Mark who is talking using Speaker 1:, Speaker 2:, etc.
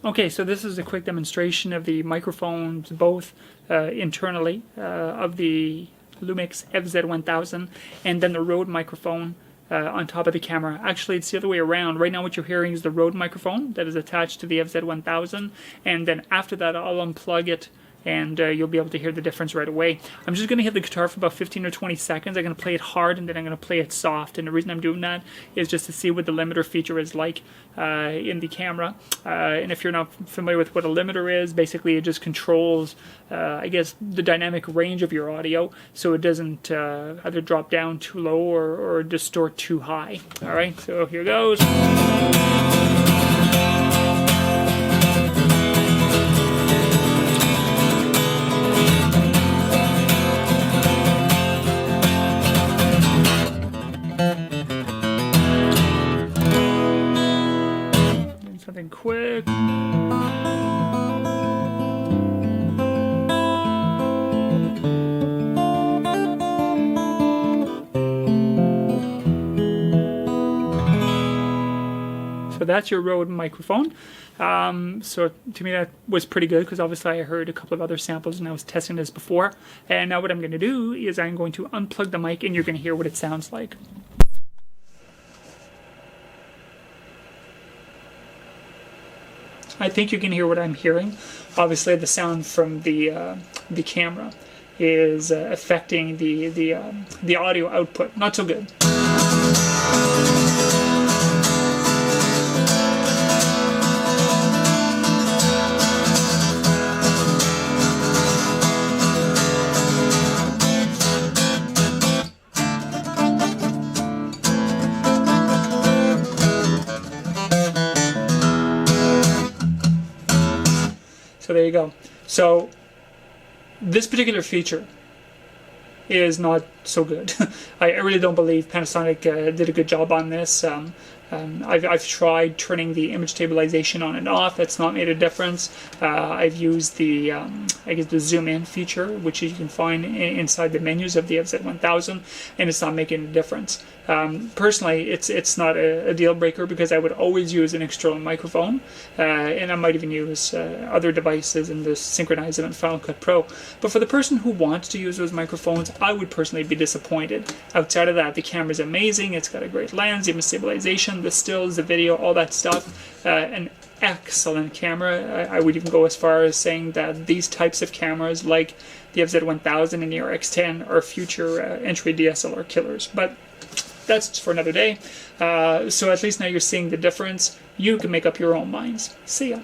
Speaker 1: Okay, so this is a quick demonstration of the microphones, both internally of the Lumix FZ1000 and then the Rode microphone on top of the camera. Actually, it's the other way around. Right now what you're hearing is the Rode microphone that is attached to the FZ1000, and then after that I'll unplug it and you'll be able to hear the difference right away. I'm just going to hit the guitar for about 15 or 20 seconds. I'm going to play it hard and then I'm going to play it soft, and the reason I'm doing that is just to see what the limiter feature is like in the camera. And if you're not familiar with what a limiter is, basically it just controls I guess the dynamic range of your audio so it doesn't either drop down too low or distort too high. Alright, so here goes. Something quick. So that's your Rode microphone. So to me that was pretty good because obviously I heard a couple of other samples and I was testing this before. And now what I'm going to do is I'm going to unplug the mic and you're going to hear what it sounds like. I think you can hear what I'm hearing. Obviously, the sound from the camera is affecting the audio output. Not so good. So there you go. So this particular feature is not so good. I really don't believe Panasonic did a good job on this. I've tried turning the image stabilization on and off. That's not made a difference. I've used the I guess the zoom in feature, which you can find inside the menus of the FZ1000, and it's not making a difference. Personally, it's not a deal breaker because I would always use an external microphone, and I might even use other devices and just synchronize them in Final Cut Pro. But for the person who wants to use those microphones, I would personally be disappointed. Outside of that, the camera's amazing. It's got a great lens, image stabilization, the stills, the video, all that stuff. An excellent camera. I would even go as far as saying that these types of cameras, like the FZ1000 and the RX10, are future entry DSLR killers. But that's for another day. So at least now you're seeing the difference. You can make up your own minds. See ya.